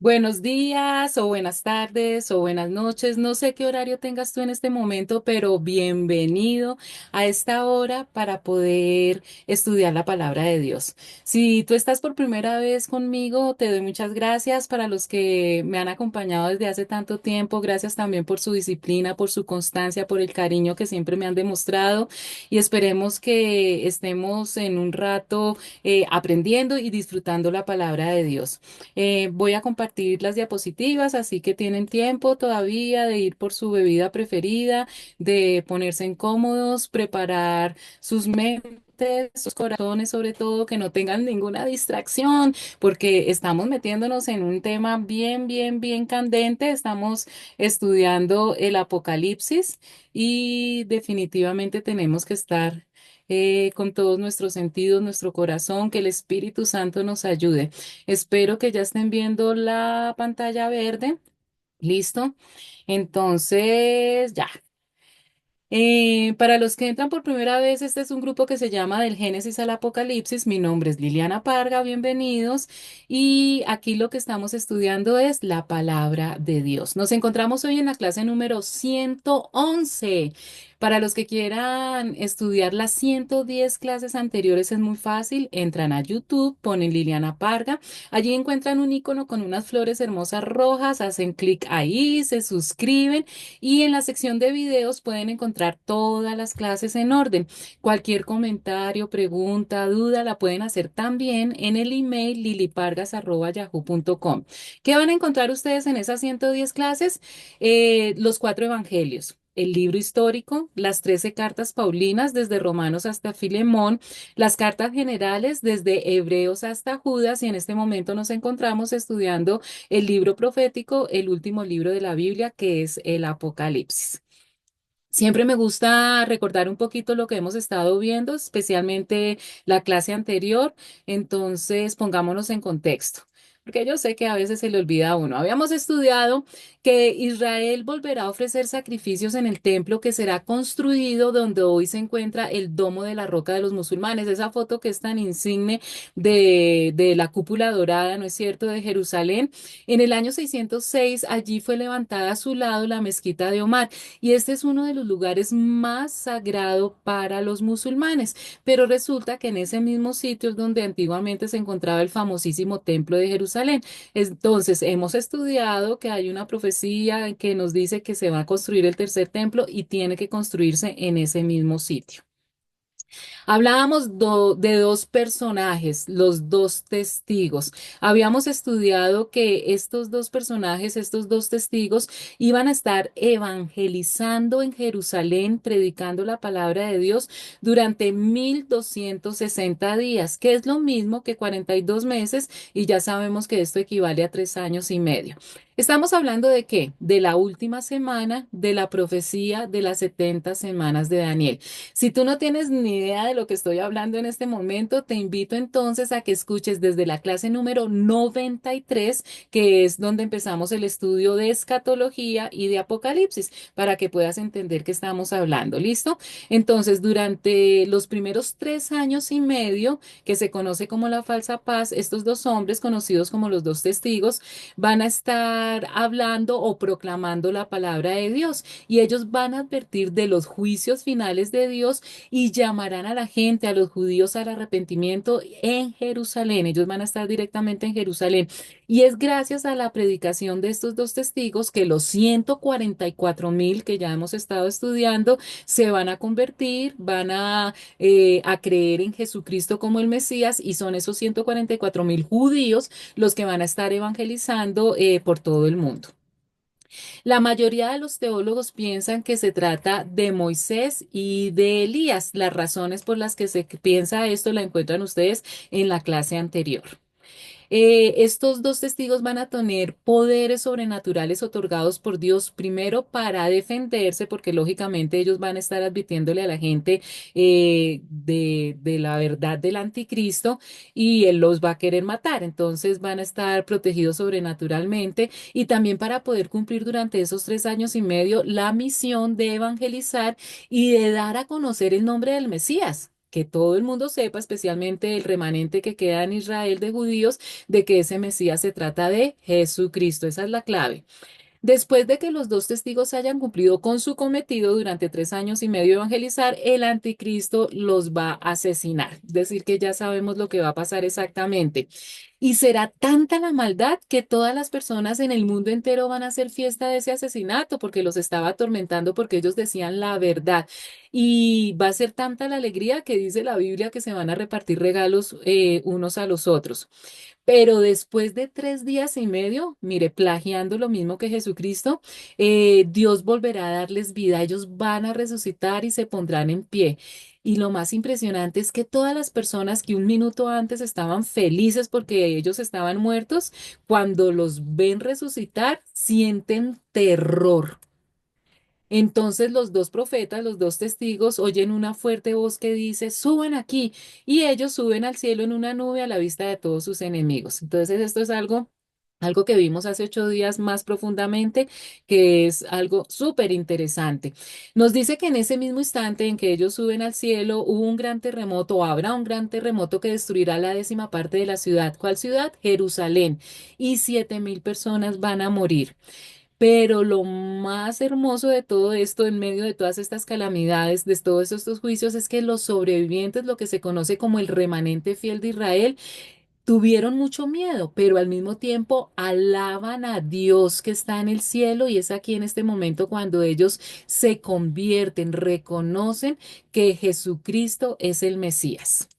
Buenos días o buenas tardes o buenas noches. No sé qué horario tengas tú en este momento, pero bienvenido a esta hora para poder estudiar la palabra de Dios. Si tú estás por primera vez conmigo, te doy muchas gracias. Para los que me han acompañado desde hace tanto tiempo, gracias también por su disciplina, por su constancia, por el cariño que siempre me han demostrado y esperemos que estemos en un rato aprendiendo y disfrutando la palabra de Dios. Voy a compartir las diapositivas, así que tienen tiempo todavía de ir por su bebida preferida, de ponerse incómodos, preparar sus mentes, sus corazones, sobre todo, que no tengan ninguna distracción, porque estamos metiéndonos en un tema bien candente. Estamos estudiando el Apocalipsis y definitivamente tenemos que estar con todos nuestros sentidos, nuestro corazón, que el Espíritu Santo nos ayude. Espero que ya estén viendo la pantalla verde. ¿Listo? Entonces, ya. Para los que entran por primera vez, este es un grupo que se llama Del Génesis al Apocalipsis. Mi nombre es Liliana Parga, bienvenidos. Y aquí lo que estamos estudiando es la palabra de Dios. Nos encontramos hoy en la clase número 111. Para los que quieran estudiar las 110 clases anteriores es muy fácil. Entran a YouTube, ponen Liliana Parga. Allí encuentran un icono con unas flores hermosas rojas, hacen clic ahí, se suscriben y en la sección de videos pueden encontrar todas las clases en orden. Cualquier comentario, pregunta, duda la pueden hacer también en el email lilipargas@yahoo.com. ¿Qué van a encontrar ustedes en esas 110 clases? Los cuatro evangelios. El libro histórico, las 13 cartas paulinas desde Romanos hasta Filemón, las cartas generales desde Hebreos hasta Judas y en este momento nos encontramos estudiando el libro profético, el último libro de la Biblia, que es el Apocalipsis. Siempre me gusta recordar un poquito lo que hemos estado viendo, especialmente la clase anterior. Entonces, pongámonos en contexto, porque yo sé que a veces se le olvida a uno. Habíamos estudiado que Israel volverá a ofrecer sacrificios en el templo que será construido donde hoy se encuentra el Domo de la Roca de los Musulmanes, esa foto que es tan insigne de la cúpula dorada, ¿no es cierto?, de Jerusalén. En el año 606, allí fue levantada a su lado la mezquita de Omar. Y este es uno de los lugares más sagrados para los musulmanes. Pero resulta que en ese mismo sitio es donde antiguamente se encontraba el famosísimo Templo de Jerusalén. Entonces, hemos estudiado que hay una profecía que nos dice que se va a construir el tercer templo y tiene que construirse en ese mismo sitio. Hablábamos de dos personajes, los dos testigos. Habíamos estudiado que estos dos personajes, estos dos testigos, iban a estar evangelizando en Jerusalén, predicando la palabra de Dios durante 1260 días, que es lo mismo que 42 meses, y ya sabemos que esto equivale a 3 años y medio. Estamos hablando de qué? De la última semana de la profecía de las 70 semanas de Daniel. Si tú no tienes ni idea de lo que estoy hablando en este momento, te invito entonces a que escuches desde la clase número 93, que es donde empezamos el estudio de escatología y de Apocalipsis, para que puedas entender qué estamos hablando. ¿Listo? Entonces, durante los primeros 3 años y medio, que se conoce como la falsa paz, estos dos hombres, conocidos como los dos testigos, van a estar hablando o proclamando la palabra de Dios y ellos van a advertir de los juicios finales de Dios y llamarán a la gente, a los judíos al arrepentimiento en Jerusalén. Ellos van a estar directamente en Jerusalén. Y es gracias a la predicación de estos dos testigos que los 144.000 que ya hemos estado estudiando se van a convertir, van a creer en Jesucristo como el Mesías y son esos 144.000 judíos los que van a estar evangelizando por todo el mundo. La mayoría de los teólogos piensan que se trata de Moisés y de Elías. Las razones por las que se piensa esto la encuentran ustedes en la clase anterior. Estos dos testigos van a tener poderes sobrenaturales otorgados por Dios, primero para defenderse, porque lógicamente ellos van a estar advirtiéndole a la gente de la verdad del anticristo y él los va a querer matar. Entonces van a estar protegidos sobrenaturalmente y también para poder cumplir durante esos 3 años y medio la misión de evangelizar y de dar a conocer el nombre del Mesías. que todo el mundo sepa, especialmente el remanente que queda en Israel de judíos, de que ese Mesías se trata de Jesucristo. Esa es la clave. Después de que los dos testigos hayan cumplido con su cometido durante 3 años y medio de evangelizar, el anticristo los va a asesinar. Es decir, que ya sabemos lo que va a pasar exactamente. Y será tanta la maldad que todas las personas en el mundo entero van a hacer fiesta de ese asesinato porque los estaba atormentando porque ellos decían la verdad. Y va a ser tanta la alegría que dice la Biblia que se van a repartir regalos unos a los otros. Pero después de 3 días y medio, mire, plagiando lo mismo que Jesucristo, Dios volverá a darles vida. Ellos van a resucitar y se pondrán en pie. Y lo más impresionante es que todas las personas que un minuto antes estaban felices porque ellos estaban muertos, cuando los ven resucitar, sienten terror. Entonces los dos profetas, los dos testigos, oyen una fuerte voz que dice, suban aquí, y ellos suben al cielo en una nube a la vista de todos sus enemigos. Entonces esto es algo que vimos hace 8 días más profundamente, que es algo súper interesante. Nos dice que en ese mismo instante en que ellos suben al cielo, hubo un gran terremoto, o habrá un gran terremoto que destruirá la 10ª parte de la ciudad. ¿Cuál ciudad? Jerusalén. Y 7.000 personas van a morir. Pero lo más hermoso de todo esto, en medio de todas estas calamidades, de todos estos juicios, es que los sobrevivientes, lo que se conoce como el remanente fiel de Israel, tuvieron mucho miedo, pero al mismo tiempo alaban a Dios que está en el cielo, y es aquí en este momento cuando ellos se convierten, reconocen que Jesucristo es el Mesías.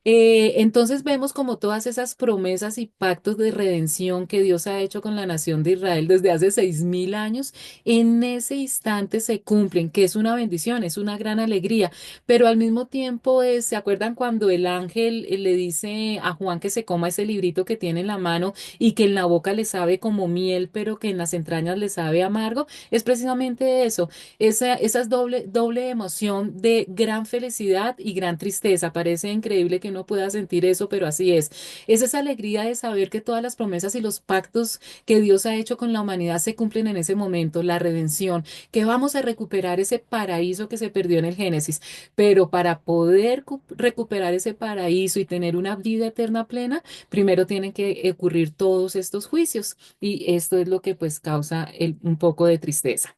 Entonces vemos como todas esas promesas y pactos de redención que Dios ha hecho con la nación de Israel desde hace 6.000 años, en ese instante se cumplen, que es una bendición, es una gran alegría, pero al mismo tiempo, ¿se acuerdan cuando el ángel le dice a Juan que se coma ese librito que tiene en la mano y que en la boca le sabe como miel, pero que en las entrañas le sabe amargo? Es precisamente eso, esa es doble emoción de gran felicidad y gran tristeza. Parece increíble que uno pueda sentir eso, pero así es. Es esa alegría de saber que todas las promesas y los pactos que Dios ha hecho con la humanidad se cumplen en ese momento, la redención, que vamos a recuperar ese paraíso que se perdió en el Génesis. Pero para poder recuperar ese paraíso y tener una vida eterna plena, primero tienen que ocurrir todos estos juicios. Y esto es lo que pues causa un poco de tristeza.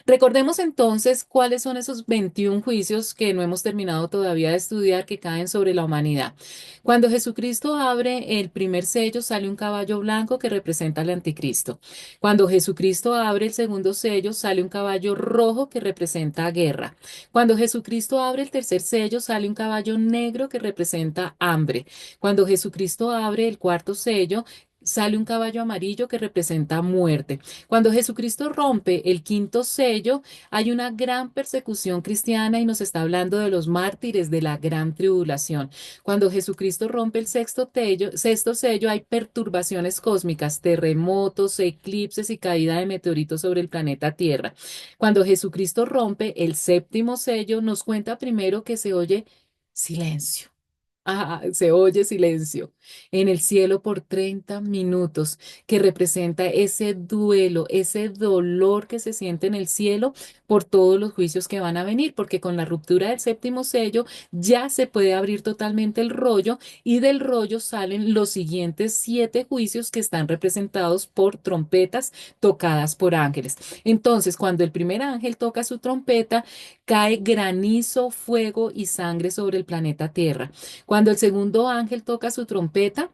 Recordemos entonces cuáles son esos 21 juicios que no hemos terminado todavía de estudiar que caen sobre la humanidad. Cuando Jesucristo abre el primer sello, sale un caballo blanco que representa al anticristo. Cuando Jesucristo abre el segundo sello, sale un caballo rojo que representa guerra. Cuando Jesucristo abre el tercer sello, sale un caballo negro que representa hambre. Cuando Jesucristo abre el cuarto sello, sale un caballo amarillo que representa muerte. Cuando Jesucristo rompe el quinto sello, hay una gran persecución cristiana y nos está hablando de los mártires de la gran tribulación. Cuando Jesucristo rompe el sexto sello, hay perturbaciones cósmicas, terremotos, eclipses y caída de meteoritos sobre el planeta Tierra. Cuando Jesucristo rompe el séptimo sello, nos cuenta primero que se oye silencio. Se oye silencio en el cielo por 30 minutos, que representa ese duelo, ese dolor que se siente en el cielo por todos los juicios que van a venir, porque con la ruptura del séptimo sello ya se puede abrir totalmente el rollo, y del rollo salen los siguientes 7 juicios que están representados por trompetas tocadas por ángeles. Entonces, cuando el primer ángel toca su trompeta, cae granizo, fuego y sangre sobre el planeta Tierra. Cuando el segundo ángel toca su trompeta,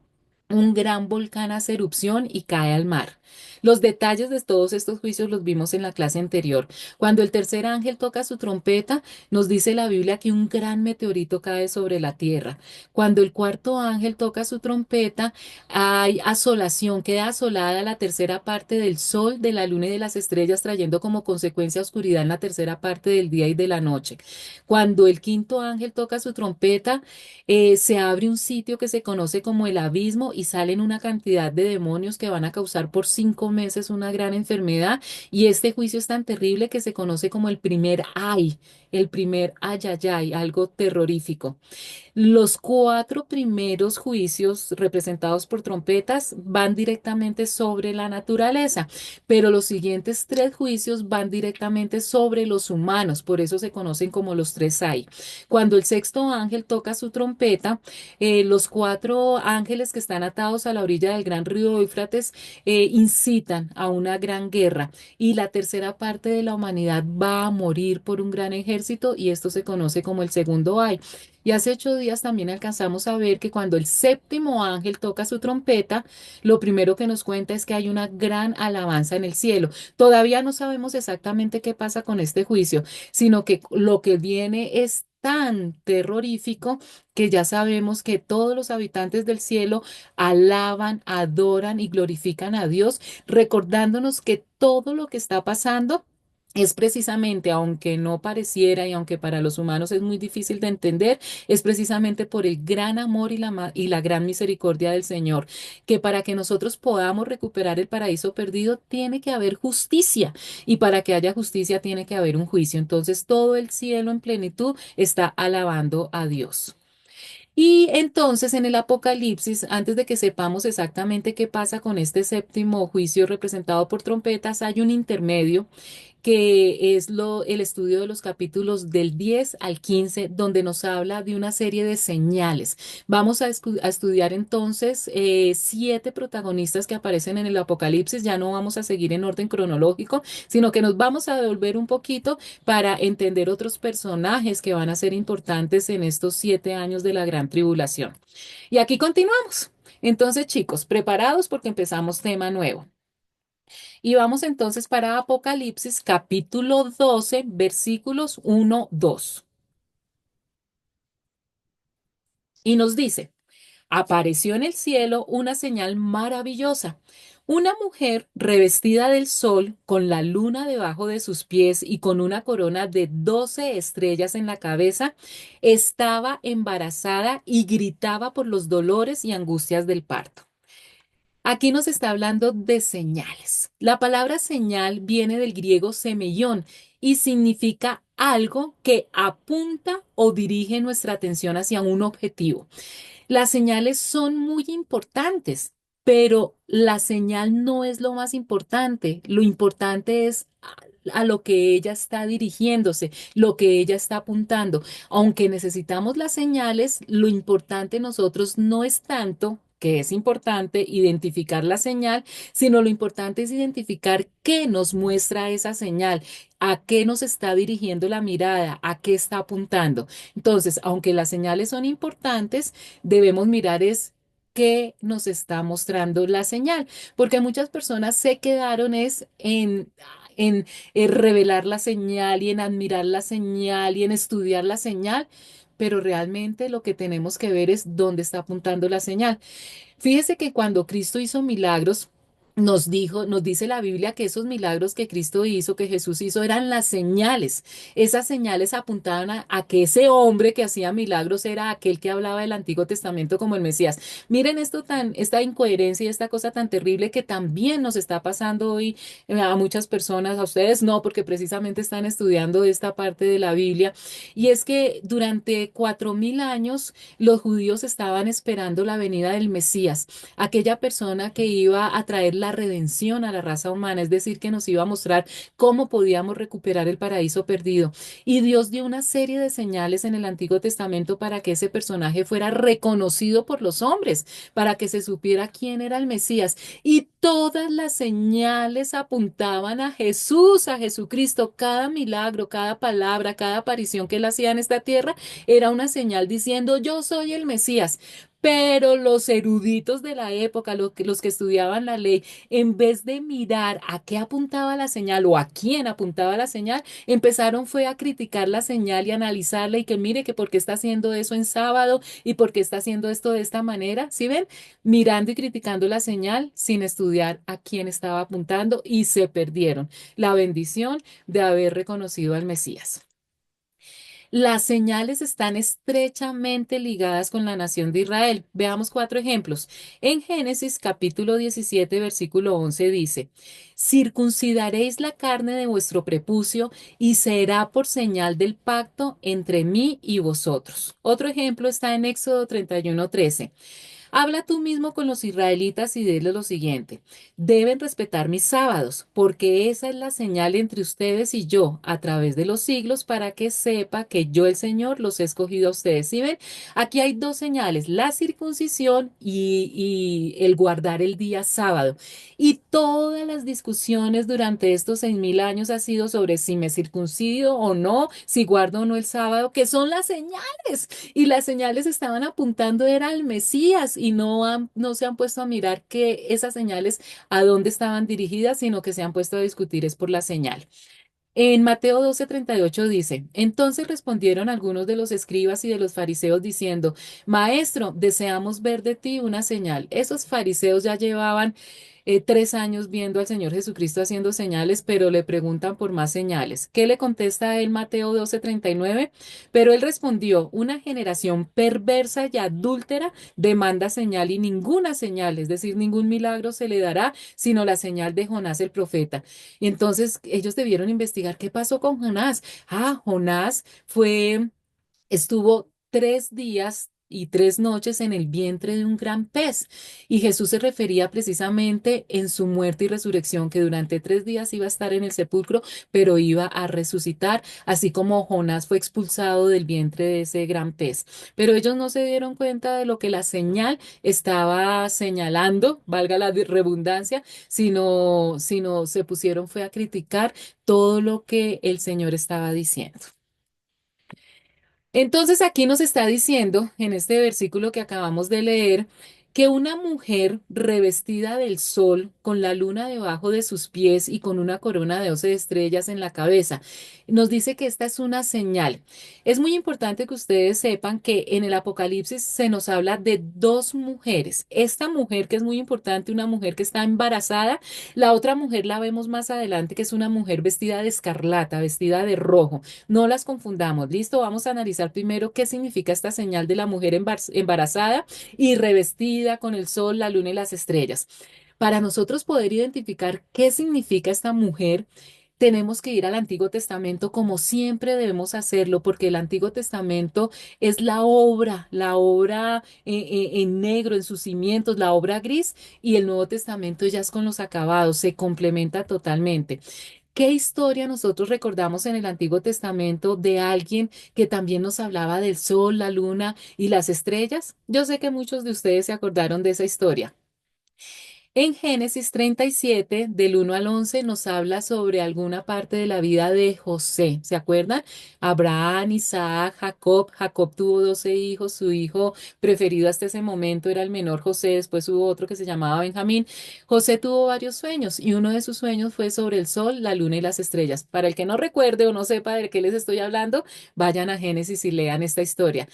un gran volcán hace erupción y cae al mar. Los detalles de todos estos juicios los vimos en la clase anterior. Cuando el tercer ángel toca su trompeta, nos dice la Biblia que un gran meteorito cae sobre la tierra. Cuando el cuarto ángel toca su trompeta, hay asolación, queda asolada la 1/3 parte del sol, de la luna y de las estrellas, trayendo como consecuencia oscuridad en la 1/3 parte del día y de la noche. Cuando el quinto ángel toca su trompeta, se abre un sitio que se conoce como el abismo y salen una cantidad de demonios que van a causar por 5 meses una gran enfermedad. Y este juicio es tan terrible que se conoce como el primer ay. el primer ayayay, algo terrorífico. Los cuatro primeros juicios representados por trompetas van directamente sobre la naturaleza, pero los siguientes tres juicios van directamente sobre los humanos, por eso se conocen como los tres ay. Cuando el sexto ángel toca su trompeta, los cuatro ángeles que están atados a la orilla del gran río Éufrates incitan a una gran guerra y la tercera parte de la humanidad va a morir por un gran ejército y esto se conoce como el segundo ay. Y hace 8 días también alcanzamos a ver que cuando el séptimo ángel toca su trompeta, lo primero que nos cuenta es que hay una gran alabanza en el cielo. Todavía no sabemos exactamente qué pasa con este juicio, sino que lo que viene es tan terrorífico que ya sabemos que todos los habitantes del cielo alaban, adoran y glorifican a Dios, recordándonos que todo lo que está pasando es precisamente, aunque no pareciera y aunque para los humanos es muy difícil de entender, es precisamente por el gran amor y la gran misericordia del Señor, que para que nosotros podamos recuperar el paraíso perdido, tiene que haber justicia y para que haya justicia tiene que haber un juicio. Entonces todo el cielo en plenitud está alabando a Dios. Y entonces en el Apocalipsis, antes de que sepamos exactamente qué pasa con este séptimo juicio representado por trompetas, hay un intermedio que es el estudio de los capítulos del 10 al 15, donde nos habla de una serie de señales. Vamos a estudiar entonces 7 protagonistas que aparecen en el Apocalipsis. Ya no vamos a seguir en orden cronológico, sino que nos vamos a devolver un poquito para entender otros personajes que van a ser importantes en estos 7 años de la gran tribulación. Y aquí continuamos. Entonces, chicos, preparados porque empezamos tema nuevo. Y vamos entonces para Apocalipsis capítulo 12 versículos 1, 2. Y nos dice, apareció en el cielo una señal maravillosa. Una mujer revestida del sol, con la luna debajo de sus pies y con una corona de 12 estrellas en la cabeza, estaba embarazada y gritaba por los dolores y angustias del parto. Aquí nos está hablando de señales. La palabra señal viene del griego semellón y significa algo que apunta o dirige nuestra atención hacia un objetivo. Las señales son muy importantes, pero la señal no es lo más importante. Lo importante es a lo que ella está dirigiéndose, lo que ella está apuntando. Aunque necesitamos las señales, lo importante nosotros no es tanto que es importante identificar la señal, sino lo importante es identificar qué nos muestra esa señal, a qué nos está dirigiendo la mirada, a qué está apuntando. Entonces, aunque las señales son importantes, debemos mirar es qué nos está mostrando la señal, porque muchas personas se quedaron es en revelar la señal y en admirar la señal y en estudiar la señal, pero realmente lo que tenemos que ver es dónde está apuntando la señal. Fíjese que cuando Cristo hizo milagros, nos dice la Biblia que esos milagros que Cristo hizo, que Jesús hizo, eran las señales. Esas señales apuntaban a que ese hombre que hacía milagros era aquel que hablaba del Antiguo Testamento como el Mesías. Miren esta incoherencia y esta cosa tan terrible que también nos está pasando hoy a muchas personas, a ustedes no, porque precisamente están estudiando esta parte de la Biblia. Y es que durante 4000 años los judíos estaban esperando la venida del Mesías, aquella persona que iba a traer la redención a la raza humana, es decir, que nos iba a mostrar cómo podíamos recuperar el paraíso perdido. Y Dios dio una serie de señales en el Antiguo Testamento para que ese personaje fuera reconocido por los hombres, para que se supiera quién era el Mesías. Y todas las señales apuntaban a Jesús, a Jesucristo. Cada milagro, cada palabra, cada aparición que él hacía en esta tierra era una señal diciendo, yo soy el Mesías. Pero los eruditos de la época, los que estudiaban la ley, en vez de mirar a qué apuntaba la señal o a quién apuntaba la señal, empezaron fue a criticar la señal y analizarla y que mire que por qué está haciendo eso en sábado y por qué está haciendo esto de esta manera. ¿Sí ven? Mirando y criticando la señal sin estudiar a quién estaba apuntando y se perdieron la bendición de haber reconocido al Mesías. Las señales están estrechamente ligadas con la nación de Israel. Veamos cuatro ejemplos. En Génesis capítulo 17, versículo 11 dice, circuncidaréis la carne de vuestro prepucio y será por señal del pacto entre mí y vosotros. Otro ejemplo está en Éxodo 31:13. Habla tú mismo con los israelitas y diles lo siguiente: deben respetar mis sábados, porque esa es la señal entre ustedes y yo a través de los siglos para que sepa que yo, el Señor, los he escogido a ustedes. ¿Sí ven? Aquí hay dos señales: la circuncisión y el guardar el día sábado. Y todas las discusiones durante estos 6000 años ha sido sobre si me circuncido o no, si guardo o no el sábado, que son las señales. Y las señales estaban apuntando era al Mesías y no se han puesto a mirar que esas señales a dónde estaban dirigidas, sino que se han puesto a discutir es por la señal. En Mateo 12:38 dice, entonces respondieron algunos de los escribas y de los fariseos diciendo, Maestro, deseamos ver de ti una señal. Esos fariseos ya llevaban 3 años viendo al Señor Jesucristo haciendo señales, pero le preguntan por más señales. ¿Qué le contesta a él Mateo 12:39? Pero él respondió, una generación perversa y adúltera demanda señal y ninguna señal, es decir, ningún milagro se le dará, sino la señal de Jonás el profeta. Y entonces ellos debieron investigar qué pasó con Jonás. Jonás estuvo 3 días y 3 noches en el vientre de un gran pez. Y Jesús se refería precisamente en su muerte y resurrección, que durante 3 días iba a estar en el sepulcro, pero iba a resucitar, así como Jonás fue expulsado del vientre de ese gran pez. Pero ellos no se dieron cuenta de lo que la señal estaba señalando, valga la redundancia, sino se pusieron fue a criticar todo lo que el Señor estaba diciendo. Entonces aquí nos está diciendo, en este versículo que acabamos de leer, que una mujer revestida del sol, con la luna debajo de sus pies y con una corona de 12 estrellas en la cabeza, nos dice que esta es una señal. Es muy importante que ustedes sepan que en el Apocalipsis se nos habla de dos mujeres. Esta mujer que es muy importante, una mujer que está embarazada, la otra mujer la vemos más adelante, que es una mujer vestida de escarlata, vestida de rojo. No las confundamos. Listo, vamos a analizar primero qué significa esta señal de la mujer embarazada y revestida con el sol, la luna y las estrellas. Para nosotros poder identificar qué significa esta mujer, tenemos que ir al Antiguo Testamento como siempre debemos hacerlo, porque el Antiguo Testamento es la obra en negro, en sus cimientos, la obra gris, y el Nuevo Testamento ya es con los acabados, se complementa totalmente. ¿Qué historia nosotros recordamos en el Antiguo Testamento de alguien que también nos hablaba del sol, la luna y las estrellas? Yo sé que muchos de ustedes se acordaron de esa historia. En Génesis 37, del 1 al 11, nos habla sobre alguna parte de la vida de José. ¿Se acuerdan? Abraham, Isaac, Jacob. Jacob tuvo 12 hijos. Su hijo preferido hasta ese momento era el menor José. Después hubo otro que se llamaba Benjamín. José tuvo varios sueños y uno de sus sueños fue sobre el sol, la luna y las estrellas. Para el que no recuerde o no sepa de qué les estoy hablando, vayan a Génesis y lean esta historia.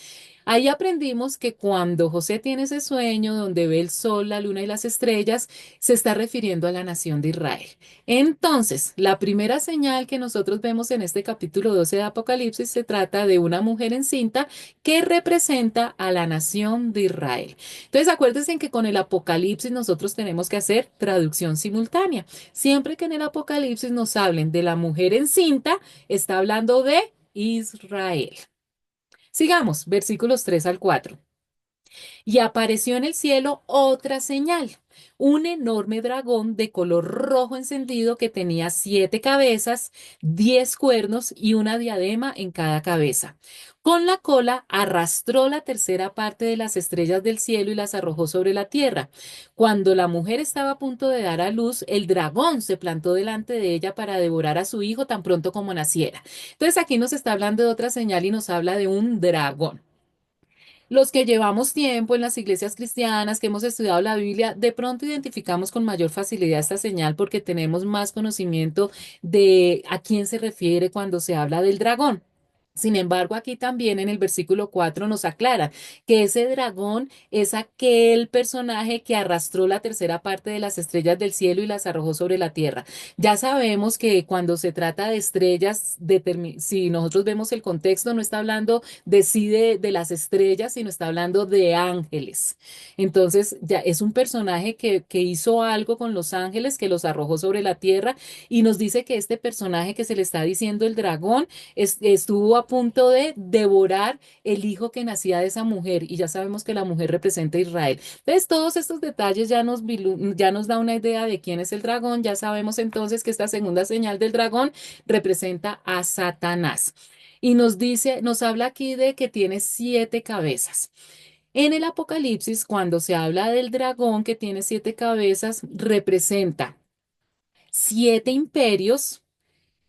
Ahí aprendimos que cuando José tiene ese sueño donde ve el sol, la luna y las estrellas, se está refiriendo a la nación de Israel. Entonces, la primera señal que nosotros vemos en este capítulo 12 de Apocalipsis se trata de una mujer encinta que representa a la nación de Israel. Entonces, acuérdense en que con el Apocalipsis nosotros tenemos que hacer traducción simultánea. Siempre que en el Apocalipsis nos hablen de la mujer encinta, está hablando de Israel. Sigamos, versículos 3 al 4. Y apareció en el cielo otra señal, un enorme dragón de color rojo encendido que tenía 7 cabezas, 10 cuernos y una diadema en cada cabeza. Con la cola arrastró la tercera parte de las estrellas del cielo y las arrojó sobre la tierra. Cuando la mujer estaba a punto de dar a luz, el dragón se plantó delante de ella para devorar a su hijo tan pronto como naciera. Entonces aquí nos está hablando de otra señal y nos habla de un dragón. Los que llevamos tiempo en las iglesias cristianas, que hemos estudiado la Biblia, de pronto identificamos con mayor facilidad esta señal porque tenemos más conocimiento de a quién se refiere cuando se habla del dragón. Sin embargo, aquí también en el versículo 4 nos aclara que ese dragón es aquel personaje que arrastró la tercera parte de las estrellas del cielo y las arrojó sobre la tierra. Ya sabemos que cuando se trata de estrellas, si nosotros vemos el contexto, no está hablando de sí de las estrellas, sino está hablando de ángeles. Entonces, ya es un personaje que hizo algo con los ángeles, que los arrojó sobre la tierra y nos dice que este personaje que se le está diciendo el dragón, estuvo a punto de devorar el hijo que nacía de esa mujer y ya sabemos que la mujer representa a Israel. Entonces, todos estos detalles ya nos da una idea de quién es el dragón. Ya sabemos entonces que esta segunda señal del dragón representa a Satanás. Y nos dice, nos habla aquí de que tiene 7 cabezas. En el Apocalipsis, cuando se habla del dragón que tiene 7 cabezas, representa 7 imperios,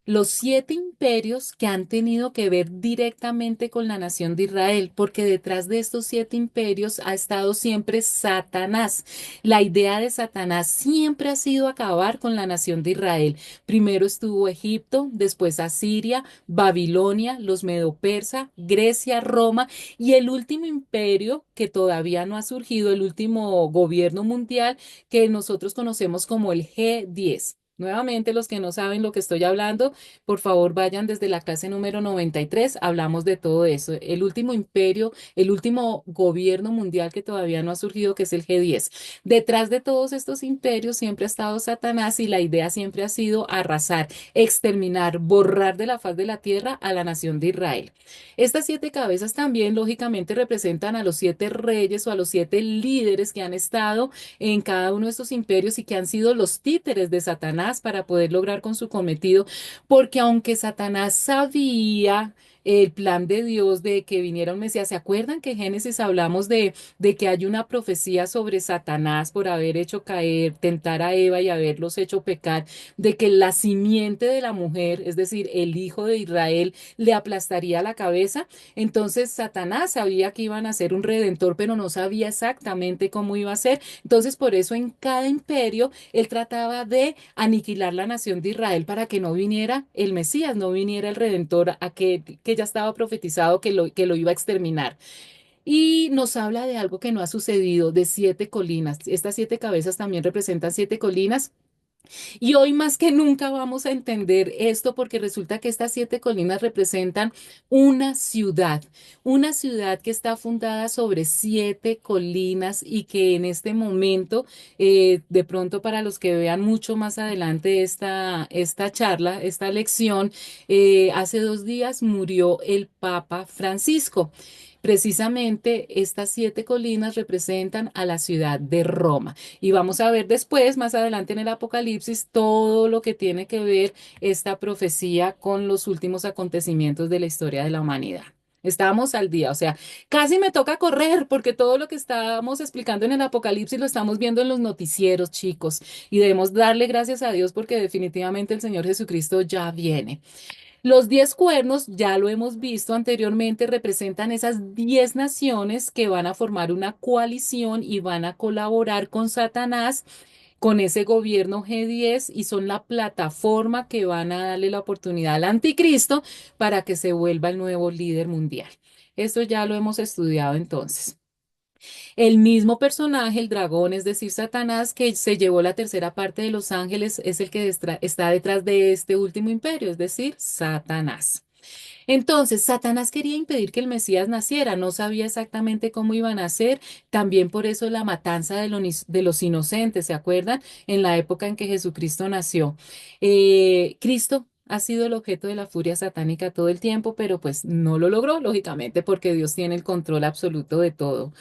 los 7 imperios que han tenido que ver directamente con la nación de Israel, porque detrás de estos 7 imperios ha estado siempre Satanás. La idea de Satanás siempre ha sido acabar con la nación de Israel. Primero estuvo Egipto, después Asiria, Babilonia, los Medo-Persa, Grecia, Roma y el último imperio que todavía no ha surgido, el último gobierno mundial que nosotros conocemos como el G10. Nuevamente, los que no saben lo que estoy hablando, por favor, vayan desde la clase número 93. Hablamos de todo eso. El último imperio, el último gobierno mundial que todavía no ha surgido, que es el G10. Detrás de todos estos imperios siempre ha estado Satanás y la idea siempre ha sido arrasar, exterminar, borrar de la faz de la tierra a la nación de Israel. Estas 7 cabezas también, lógicamente, representan a los 7 reyes o a los 7 líderes que han estado en cada uno de estos imperios y que han sido los títeres de Satanás para poder lograr con su cometido, porque aunque Satanás sabía el plan de Dios de que viniera un Mesías, ¿se acuerdan que en Génesis hablamos de que hay una profecía sobre Satanás por haber hecho caer, tentar a Eva y haberlos hecho pecar, de que la simiente de la mujer, es decir, el hijo de Israel, le aplastaría la cabeza? Entonces Satanás sabía que iban a ser un redentor, pero no sabía exactamente cómo iba a ser. Entonces, por eso en cada imperio él trataba de aniquilar la nación de Israel para que no viniera el Mesías, no viniera el Redentor a que ya estaba profetizado que lo iba a exterminar. Y nos habla de algo que no ha sucedido, de 7 colinas. Estas 7 cabezas también representan 7 colinas y hoy más que nunca vamos a entender esto porque resulta que estas 7 colinas representan una ciudad que está fundada sobre 7 colinas y que en este momento, de pronto para los que vean mucho más adelante esta charla, esta lección, hace 2 días murió el Papa Francisco. Precisamente estas 7 colinas representan a la ciudad de Roma. Y vamos a ver después, más adelante en el Apocalipsis, todo lo que tiene que ver esta profecía con los últimos acontecimientos de la historia de la humanidad. Estamos al día, o sea, casi me toca correr porque todo lo que estábamos explicando en el Apocalipsis lo estamos viendo en los noticieros, chicos, y debemos darle gracias a Dios porque definitivamente el Señor Jesucristo ya viene. Los 10 cuernos, ya lo hemos visto anteriormente, representan esas 10 naciones que van a formar una coalición y van a colaborar con Satanás, con ese gobierno G10 y son la plataforma que van a darle la oportunidad al anticristo para que se vuelva el nuevo líder mundial. Esto ya lo hemos estudiado entonces. El mismo personaje, el dragón, es decir, Satanás, que se llevó la tercera parte de los ángeles, es el que está detrás de este último imperio, es decir, Satanás. Entonces, Satanás quería impedir que el Mesías naciera, no sabía exactamente cómo iba a nacer, también por eso la matanza de los inocentes, ¿se acuerdan? En la época en que Jesucristo nació. Cristo ha sido el objeto de la furia satánica todo el tiempo, pero pues no lo logró, lógicamente, porque Dios tiene el control absoluto de todo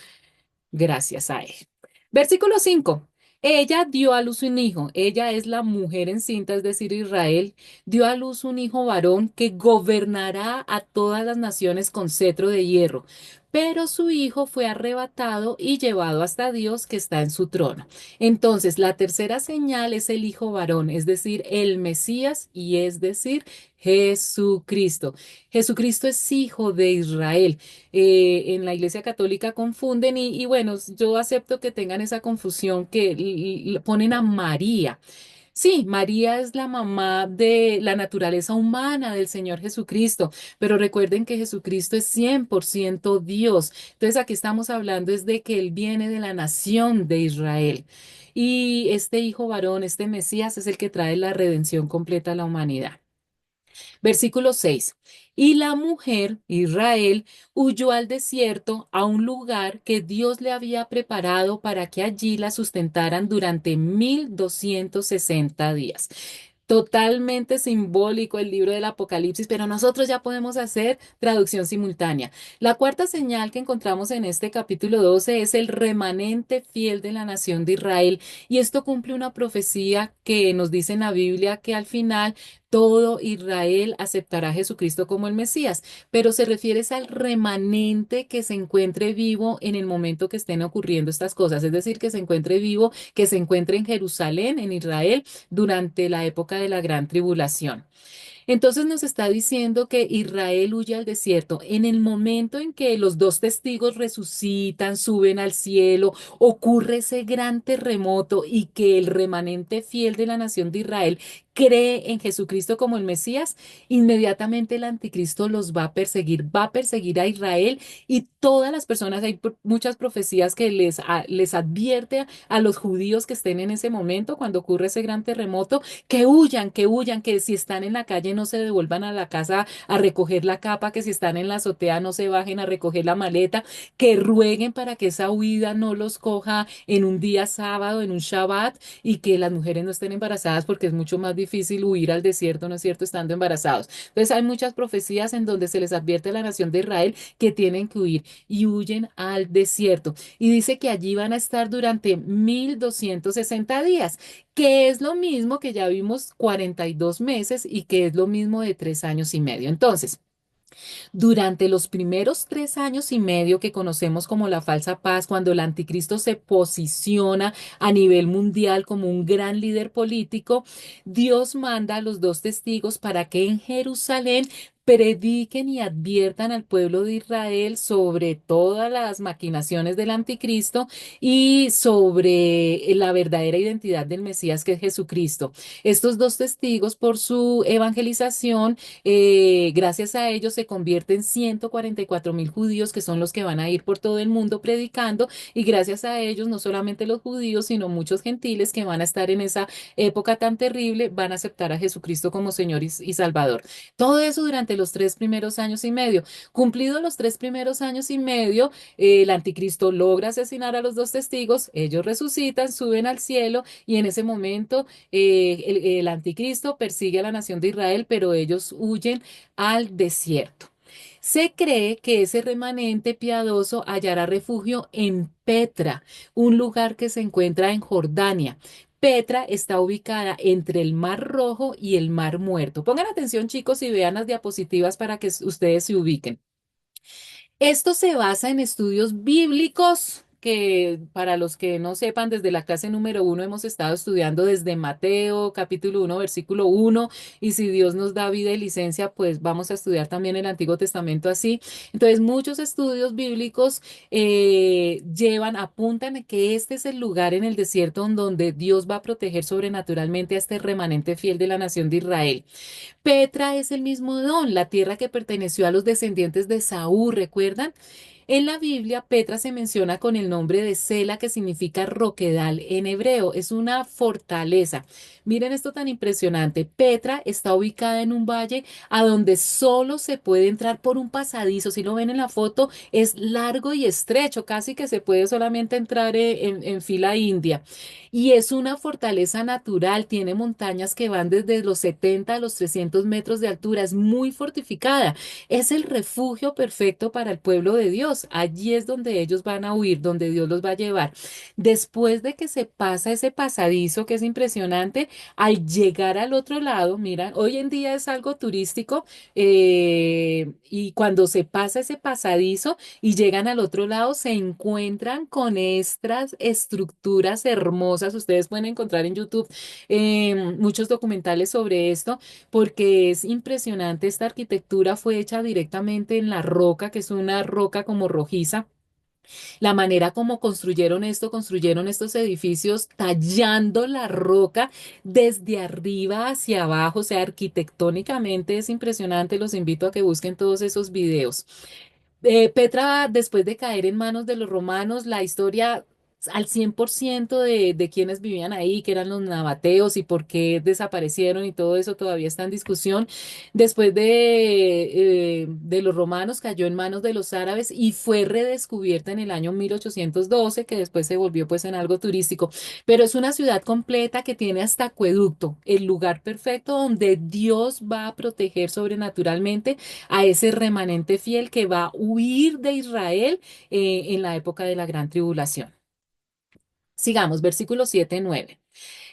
gracias a él. Versículo 5. Ella dio a luz un hijo. Ella es la mujer encinta, es decir, Israel. Dio a luz un hijo varón que gobernará a todas las naciones con cetro de hierro. Pero su hijo fue arrebatado y llevado hasta Dios que está en su trono. Entonces, la tercera señal es el hijo varón, es decir, el Mesías y es decir, Jesucristo. Jesucristo es hijo de Israel. En la Iglesia Católica confunden y bueno, yo acepto que tengan esa confusión que ponen a María. Sí, María es la mamá de la naturaleza humana del Señor Jesucristo, pero recuerden que Jesucristo es 100% Dios. Entonces aquí estamos hablando es de que Él viene de la nación de Israel. Y este hijo varón, este Mesías, es el que trae la redención completa a la humanidad. Versículo 6. Y la mujer, Israel, huyó al desierto, a un lugar que Dios le había preparado para que allí la sustentaran durante 1260 días. Totalmente simbólico el libro del Apocalipsis, pero nosotros ya podemos hacer traducción simultánea. La cuarta señal que encontramos en este capítulo 12 es el remanente fiel de la nación de Israel. Y esto cumple una profecía que nos dice en la Biblia que al final todo Israel aceptará a Jesucristo como el Mesías, pero se refiere es al remanente que se encuentre vivo en el momento que estén ocurriendo estas cosas, es decir, que se encuentre vivo, que se encuentre en Jerusalén, en Israel, durante la época de la gran tribulación. Entonces nos está diciendo que Israel huye al desierto. En el momento en que los dos testigos resucitan, suben al cielo, ocurre ese gran terremoto y que el remanente fiel de la nación de Israel cree en Jesucristo como el Mesías, inmediatamente el anticristo los va a perseguir a Israel y todas las personas, hay muchas profecías que les advierte a los judíos que estén en ese momento, cuando ocurre ese gran terremoto, que huyan, que si están en la calle no se devuelvan a la casa a recoger la capa, que si están en la azotea no se bajen a recoger la maleta, que rueguen para que esa huida no los coja en un día sábado, en un Shabbat, y que las mujeres no estén embarazadas porque es mucho más difícil huir al desierto, ¿no es cierto?, estando embarazados. Entonces hay muchas profecías en donde se les advierte a la nación de Israel que tienen que huir y huyen al desierto. Y dice que allí van a estar durante 1260 días, que es lo mismo que ya vimos 42 meses y que es lo mismo de 3 años y medio. Entonces, durante los primeros 3 años y medio que conocemos como la falsa paz, cuando el anticristo se posiciona a nivel mundial como un gran líder político, Dios manda a los dos testigos para que en Jerusalén prediquen y adviertan al pueblo de Israel sobre todas las maquinaciones del anticristo y sobre la verdadera identidad del Mesías, que es Jesucristo. Estos dos testigos, por su evangelización, gracias a ellos se convierten 144.000 judíos, que son los que van a ir por todo el mundo predicando, y gracias a ellos no solamente los judíos, sino muchos gentiles que van a estar en esa época tan terrible, van a aceptar a Jesucristo como Señor y Salvador. Todo eso durante los 3 primeros años y medio. Cumplidos los 3 primeros años y medio, el anticristo logra asesinar a los dos testigos, ellos resucitan, suben al cielo y en ese momento el anticristo persigue a la nación de Israel, pero ellos huyen al desierto. Se cree que ese remanente piadoso hallará refugio en Petra, un lugar que se encuentra en Jordania. Petra está ubicada entre el Mar Rojo y el Mar Muerto. Pongan atención, chicos, y vean las diapositivas para que ustedes se ubiquen. Esto se basa en estudios bíblicos que, para los que no sepan, desde la clase número 1 hemos estado estudiando desde Mateo, capítulo 1, versículo 1, y si Dios nos da vida y licencia, pues vamos a estudiar también el Antiguo Testamento así. Entonces, muchos estudios bíblicos apuntan a que este es el lugar en el desierto en donde Dios va a proteger sobrenaturalmente a este remanente fiel de la nación de Israel. Petra es el mismo Don, la tierra que perteneció a los descendientes de Saúl, ¿recuerdan? En la Biblia, Petra se menciona con el nombre de Sela, que significa roquedal en hebreo. Es una fortaleza. Miren esto tan impresionante. Petra está ubicada en un valle a donde solo se puede entrar por un pasadizo. Si lo ven en la foto, es largo y estrecho, casi que se puede solamente entrar en fila india. Y es una fortaleza natural, tiene montañas que van desde los 70 a los 300 metros de altura, es muy fortificada. Es el refugio perfecto para el pueblo de Dios. Allí es donde ellos van a huir, donde Dios los va a llevar. Después de que se pasa ese pasadizo, que es impresionante, al llegar al otro lado, mira, hoy en día es algo turístico, y cuando se pasa ese pasadizo y llegan al otro lado, se encuentran con estas estructuras hermosas. Ustedes pueden encontrar en YouTube muchos documentales sobre esto, porque es impresionante. Esta arquitectura fue hecha directamente en la roca, que es una roca como rojiza. La manera como construyeron estos edificios tallando la roca desde arriba hacia abajo, o sea, arquitectónicamente es impresionante. Los invito a que busquen todos esos videos. Petra, después de caer en manos de los romanos, la historia al 100% de quienes vivían ahí, que eran los nabateos y por qué desaparecieron y todo eso todavía está en discusión. Después de los romanos cayó en manos de los árabes y fue redescubierta en el año 1812, que después se volvió pues en algo turístico. Pero es una ciudad completa que tiene hasta acueducto, el lugar perfecto donde Dios va a proteger sobrenaturalmente a ese remanente fiel que va a huir de Israel en la época de la gran tribulación. Sigamos, versículo 7, 9.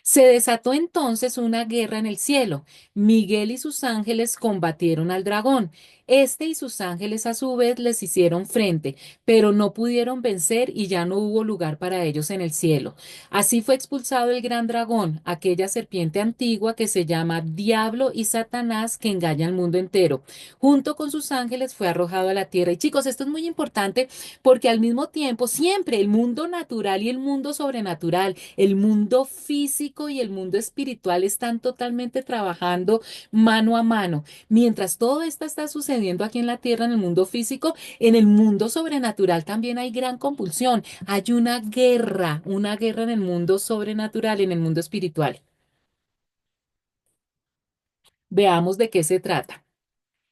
Se desató entonces una guerra en el cielo. Miguel y sus ángeles combatieron al dragón. Este y sus ángeles a su vez les hicieron frente, pero no pudieron vencer y ya no hubo lugar para ellos en el cielo. Así fue expulsado el gran dragón, aquella serpiente antigua que se llama Diablo y Satanás, que engaña al mundo entero. Junto con sus ángeles fue arrojado a la tierra. Y chicos, esto es muy importante porque al mismo tiempo siempre el mundo natural y el mundo sobrenatural, el mundo físico y el mundo espiritual están totalmente trabajando mano a mano. Mientras todo esto está sucediendo aquí en la tierra, en el mundo físico, en el mundo sobrenatural también hay gran convulsión. Hay una guerra en el mundo sobrenatural, en el mundo espiritual. Veamos de qué se trata.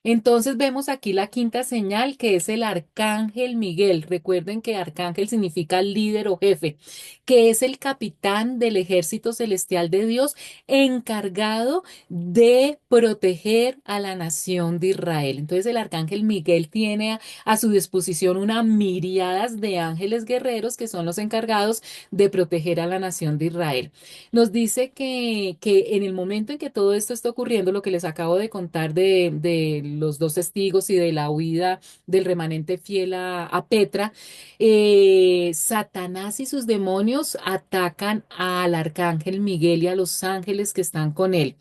Entonces vemos aquí la quinta señal que es el arcángel Miguel. Recuerden que arcángel significa líder o jefe, que es el capitán del ejército celestial de Dios encargado de proteger a la nación de Israel. Entonces el arcángel Miguel tiene a su disposición una miriadas de ángeles guerreros que son los encargados de proteger a la nación de Israel. Nos dice que en el momento en que todo esto está ocurriendo, lo que les acabo de contar de los dos testigos y de la huida del remanente fiel a Petra, Satanás y sus demonios atacan al arcángel Miguel y a los ángeles que están con él.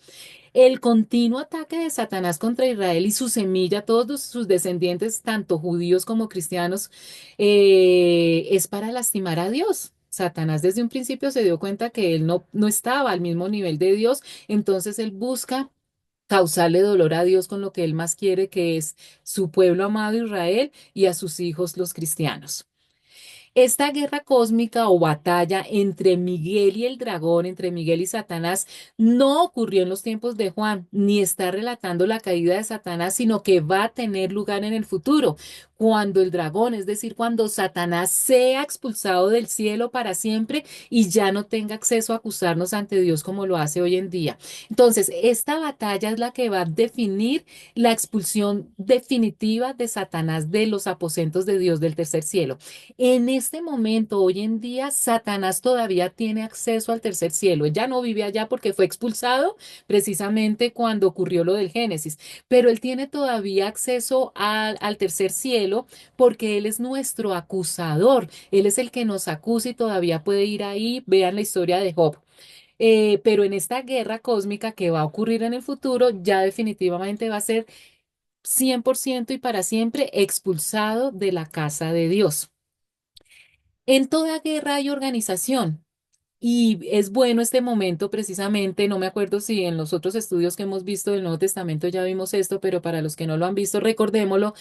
El continuo ataque de Satanás contra Israel y su semilla, sus descendientes, tanto judíos como cristianos, es para lastimar a Dios. Satanás desde un principio se dio cuenta que él no estaba al mismo nivel de Dios, entonces él busca causarle dolor a Dios con lo que él más quiere, que es su pueblo amado Israel y a sus hijos los cristianos. Esta guerra cósmica o batalla entre Miguel y el dragón, entre Miguel y Satanás, no ocurrió en los tiempos de Juan, ni está relatando la caída de Satanás, sino que va a tener lugar en el futuro, cuando el dragón, es decir, cuando Satanás sea expulsado del cielo para siempre y ya no tenga acceso a acusarnos ante Dios como lo hace hoy en día. Entonces, esta batalla es la que va a definir la expulsión definitiva de Satanás de los aposentos de Dios del tercer cielo. En este momento, hoy en día, Satanás todavía tiene acceso al tercer cielo. Él ya no vive allá porque fue expulsado precisamente cuando ocurrió lo del Génesis, pero él tiene todavía acceso al tercer cielo porque él es nuestro acusador. Él es el que nos acusa y todavía puede ir ahí. Vean la historia de Job. Pero en esta guerra cósmica que va a ocurrir en el futuro, ya definitivamente va a ser 100% y para siempre expulsado de la casa de Dios. En toda guerra hay organización. Y es bueno este momento precisamente, no me acuerdo si en los otros estudios que hemos visto del Nuevo Testamento ya vimos esto, pero para los que no lo han visto, recordémoslo,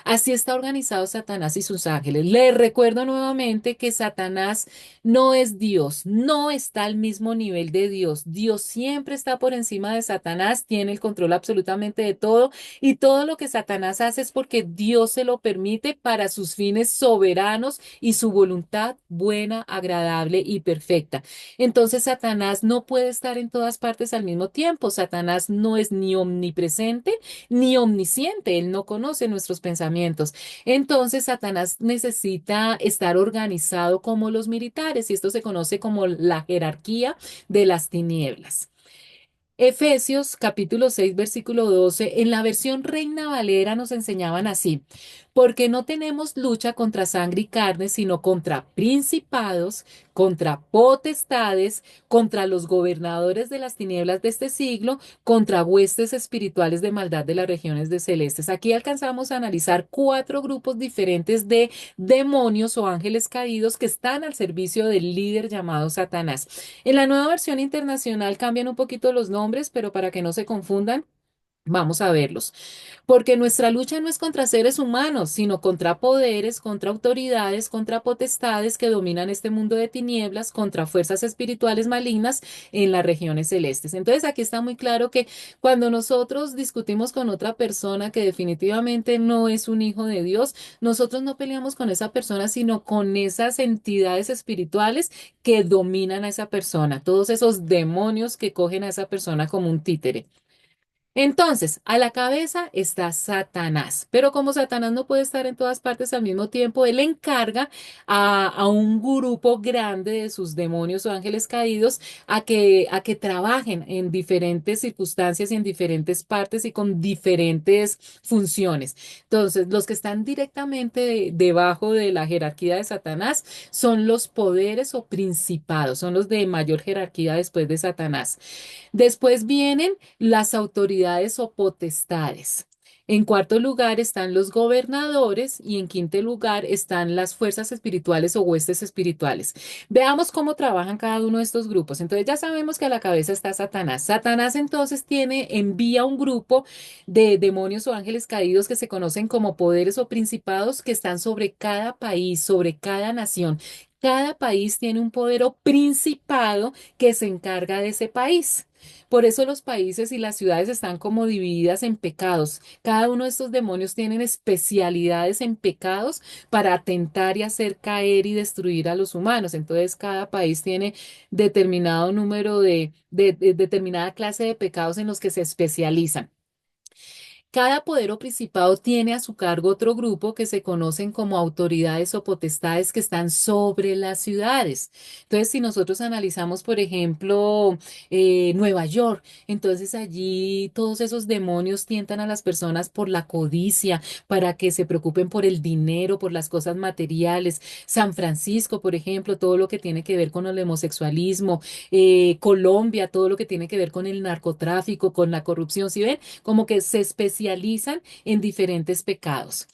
así está organizado Satanás y sus ángeles. Les recuerdo nuevamente que Satanás no es Dios, no está al mismo nivel de Dios. Dios siempre está por encima de Satanás, tiene el control absolutamente de todo y todo lo que Satanás hace es porque Dios se lo permite para sus fines soberanos y su voluntad buena, agradable y perfecta. Entonces, Satanás no puede estar en todas partes al mismo tiempo. Satanás no es ni omnipresente ni omnisciente. Él no conoce nuestros pensamientos. Entonces, Satanás necesita estar organizado como los militares y esto se conoce como la jerarquía de las tinieblas. Efesios capítulo 6 versículo 12 en la versión Reina Valera nos enseñaban así, porque no tenemos lucha contra sangre y carne, sino contra principados, contra potestades, contra los gobernadores de las tinieblas de este siglo, contra huestes espirituales de maldad de las regiones de celestes. Aquí alcanzamos a analizar cuatro grupos diferentes de demonios o ángeles caídos que están al servicio del líder llamado Satanás. En la nueva versión internacional cambian un poquito los nombres, pero para que no se confundan, vamos a verlos. Porque nuestra lucha no es contra seres humanos, sino contra poderes, contra autoridades, contra potestades que dominan este mundo de tinieblas, contra fuerzas espirituales malignas en las regiones celestes. Entonces aquí está muy claro que cuando nosotros discutimos con otra persona que definitivamente no es un hijo de Dios, nosotros no peleamos con esa persona, sino con esas entidades espirituales que dominan a esa persona, todos esos demonios que cogen a esa persona como un títere. Entonces, a la cabeza está Satanás, pero como Satanás no puede estar en todas partes al mismo tiempo, él encarga a un grupo grande de sus demonios o ángeles caídos a que trabajen en diferentes circunstancias y en diferentes partes y con diferentes funciones. Entonces, los que están directamente debajo de la jerarquía de Satanás son los poderes o principados, son los de mayor jerarquía después de Satanás. Después vienen las autoridades o potestades. En cuarto lugar están los gobernadores y en quinto lugar están las fuerzas espirituales o huestes espirituales. Veamos cómo trabajan cada uno de estos grupos. Entonces ya sabemos que a la cabeza está Satanás. Satanás entonces envía un grupo de demonios o ángeles caídos que se conocen como poderes o principados que están sobre cada país, sobre cada nación. Cada país tiene un poder o principado que se encarga de ese país. Por eso los países y las ciudades están como divididas en pecados. Cada uno de estos demonios tienen especialidades en pecados para atentar y hacer caer y destruir a los humanos. Entonces, cada país tiene determinado número de determinada clase de pecados en los que se especializan. Cada poder o principado tiene a su cargo otro grupo que se conocen como autoridades o potestades que están sobre las ciudades. Entonces, si nosotros analizamos, por ejemplo, Nueva York, entonces allí todos esos demonios tientan a las personas por la codicia, para que se preocupen por el dinero, por las cosas materiales. San Francisco, por ejemplo, todo lo que tiene que ver con el homosexualismo. Colombia, todo lo que tiene que ver con el narcotráfico, con la corrupción. ¿Sí ven? Como que se especializan en diferentes pecados.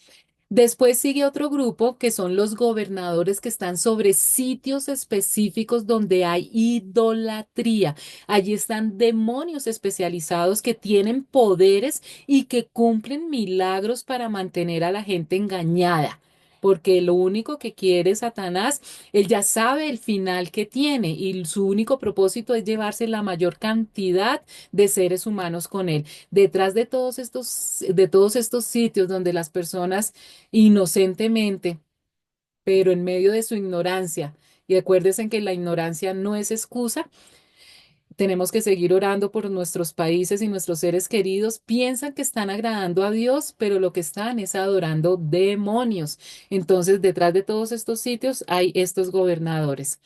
Después sigue otro grupo que son los gobernadores que están sobre sitios específicos donde hay idolatría. Allí están demonios especializados que tienen poderes y que cumplen milagros para mantener a la gente engañada. Porque lo único que quiere Satanás, él ya sabe el final que tiene y su único propósito es llevarse la mayor cantidad de seres humanos con él. Detrás de todos estos sitios donde las personas inocentemente, pero en medio de su ignorancia, y acuérdense que la ignorancia no es excusa, tenemos que seguir orando por nuestros países y nuestros seres queridos. Piensan que están agradando a Dios, pero lo que están es adorando demonios. Entonces, detrás de todos estos sitios hay estos gobernadores.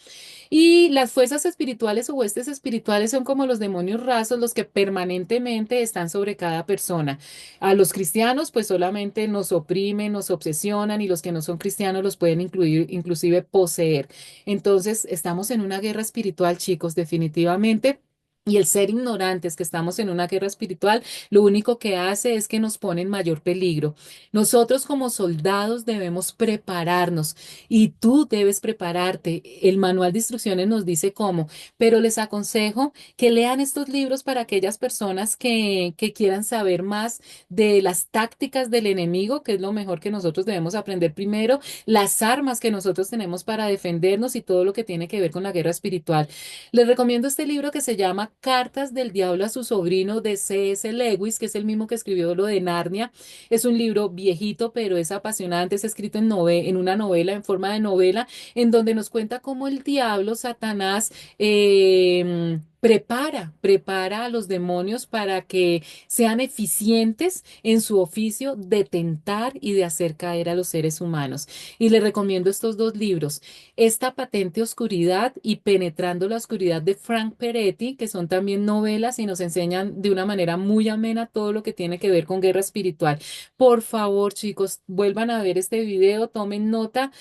Y las fuerzas espirituales o huestes espirituales son como los demonios rasos, los que permanentemente están sobre cada persona. A los cristianos, pues solamente nos oprimen, nos obsesionan y los que no son cristianos los pueden incluir, inclusive poseer. Entonces, estamos en una guerra espiritual, chicos, definitivamente. Y el ser ignorantes que estamos en una guerra espiritual, lo único que hace es que nos pone en mayor peligro. Nosotros como soldados debemos prepararnos y tú debes prepararte. El manual de instrucciones nos dice cómo, pero les aconsejo que lean estos libros para aquellas personas que quieran saber más de las tácticas del enemigo, que es lo mejor que nosotros debemos aprender primero, las armas que nosotros tenemos para defendernos y todo lo que tiene que ver con la guerra espiritual. Les recomiendo este libro que se llama Cartas del Diablo a su sobrino de C.S. Lewis, que es el mismo que escribió lo de Narnia. Es un libro viejito, pero es apasionante. Es escrito en una novela, en forma de novela, en donde nos cuenta cómo el diablo, Satanás, prepara a los demonios para que sean eficientes en su oficio de tentar y de hacer caer a los seres humanos. Y le recomiendo estos dos libros, Esta patente oscuridad y Penetrando la oscuridad de Frank Peretti, que son también novelas y nos enseñan de una manera muy amena todo lo que tiene que ver con guerra espiritual. Por favor, chicos, vuelvan a ver este video, tomen nota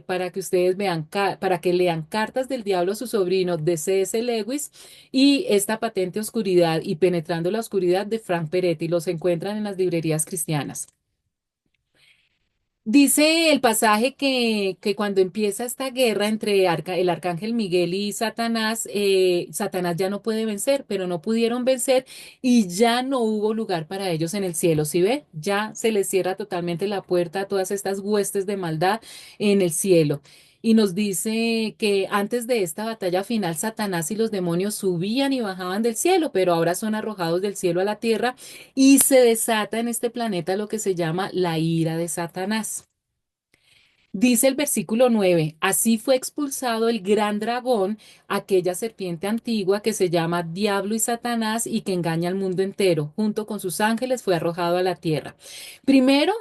para que ustedes vean, para que lean Cartas del Diablo a su sobrino de C.S. Lewis y Esta patente oscuridad y Penetrando la oscuridad de Frank Peretti. Los encuentran en las librerías cristianas. Dice el pasaje que cuando empieza esta guerra entre el arcángel Miguel y Satanás, Satanás ya no puede vencer, pero no pudieron vencer y ya no hubo lugar para ellos en el cielo. ¿Sí ve? Ya se les cierra totalmente la puerta a todas estas huestes de maldad en el cielo. Y nos dice que antes de esta batalla final, Satanás y los demonios subían y bajaban del cielo, pero ahora son arrojados del cielo a la tierra y se desata en este planeta lo que se llama la ira de Satanás. Dice el versículo 9: así fue expulsado el gran dragón, aquella serpiente antigua que se llama Diablo y Satanás y que engaña al mundo entero. Junto con sus ángeles fue arrojado a la tierra. Primero,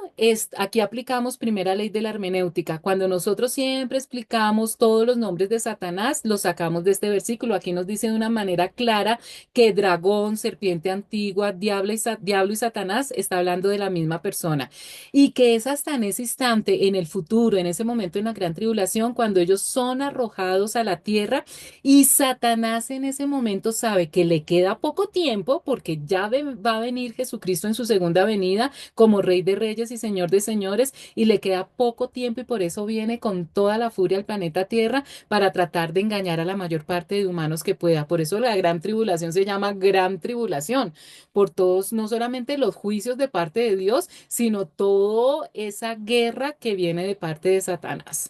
aquí aplicamos primera ley de la hermenéutica. Cuando nosotros siempre explicamos todos los nombres de Satanás, los sacamos de este versículo. Aquí nos dice de una manera clara que dragón, serpiente antigua, diablo y Satanás está hablando de la misma persona y que es hasta en ese instante, en el futuro, en ese momento en la gran tribulación, cuando ellos son arrojados a la tierra y Satanás en ese momento sabe que le queda poco tiempo porque ya va a venir Jesucristo en su segunda venida como Rey de Reyes y Señor de Señores y le queda poco tiempo y por eso viene con toda la furia al planeta Tierra para tratar de engañar a la mayor parte de humanos que pueda. Por eso la gran tribulación se llama gran tribulación, por todos, no solamente los juicios de parte de Dios, sino toda esa guerra que viene de parte de Satanás.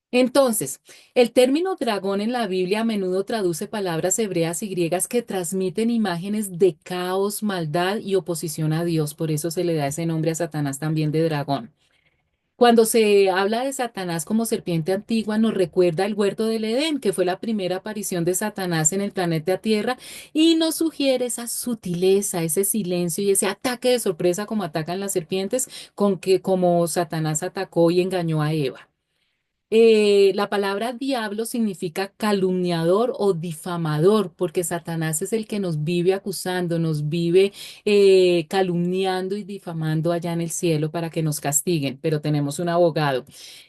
Entonces, el término dragón en la Biblia a menudo traduce palabras hebreas y griegas que transmiten imágenes de caos, maldad y oposición a Dios. Por eso se le da ese nombre a Satanás también de dragón. Cuando se habla de Satanás como serpiente antigua, nos recuerda el huerto del Edén, que fue la primera aparición de Satanás en el planeta Tierra, y nos sugiere esa sutileza, ese silencio y ese ataque de sorpresa como atacan las serpientes, con que como Satanás atacó y engañó a Eva. La palabra diablo significa calumniador o difamador, porque Satanás es el que nos vive acusando, nos vive calumniando y difamando allá en el cielo para que nos castiguen, pero tenemos un abogado.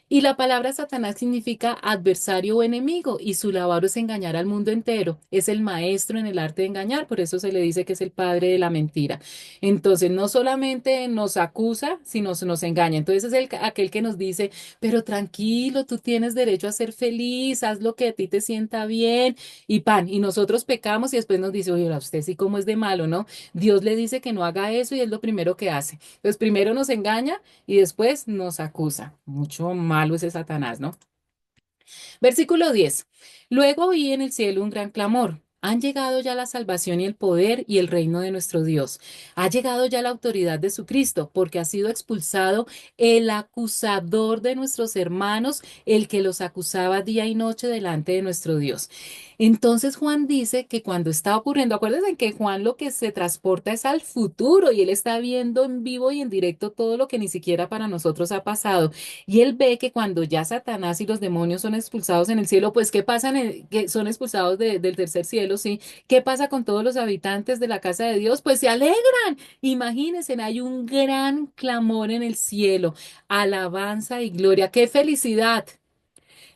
Y la palabra Satanás significa adversario o enemigo, y su labor es engañar al mundo entero. Es el maestro en el arte de engañar, por eso se le dice que es el padre de la mentira. Entonces, no solamente nos acusa, sino se nos engaña. Entonces, es aquel que nos dice, pero tranquilo, tú tienes derecho a ser feliz, haz lo que a ti te sienta bien y pan. Y nosotros pecamos y después nos dice, oye, usted sí como es de malo, ¿no? Dios le dice que no haga eso y es lo primero que hace. Entonces primero nos engaña y después nos acusa. Mucho malo ese Satanás, ¿no? Versículo 10. Luego oí en el cielo un gran clamor. Han llegado ya la salvación y el poder y el reino de nuestro Dios. Ha llegado ya la autoridad de su Cristo, porque ha sido expulsado el acusador de nuestros hermanos, el que los acusaba día y noche delante de nuestro Dios. Entonces Juan dice que cuando está ocurriendo, acuérdense que Juan lo que se transporta es al futuro y él está viendo en vivo y en directo todo lo que ni siquiera para nosotros ha pasado. Y él ve que cuando ya Satanás y los demonios son expulsados en el cielo, pues ¿qué pasa que son expulsados del tercer cielo? Sí. ¿Qué pasa con todos los habitantes de la casa de Dios? Pues se alegran. Imagínense, hay un gran clamor en el cielo, alabanza y gloria. ¡Qué felicidad!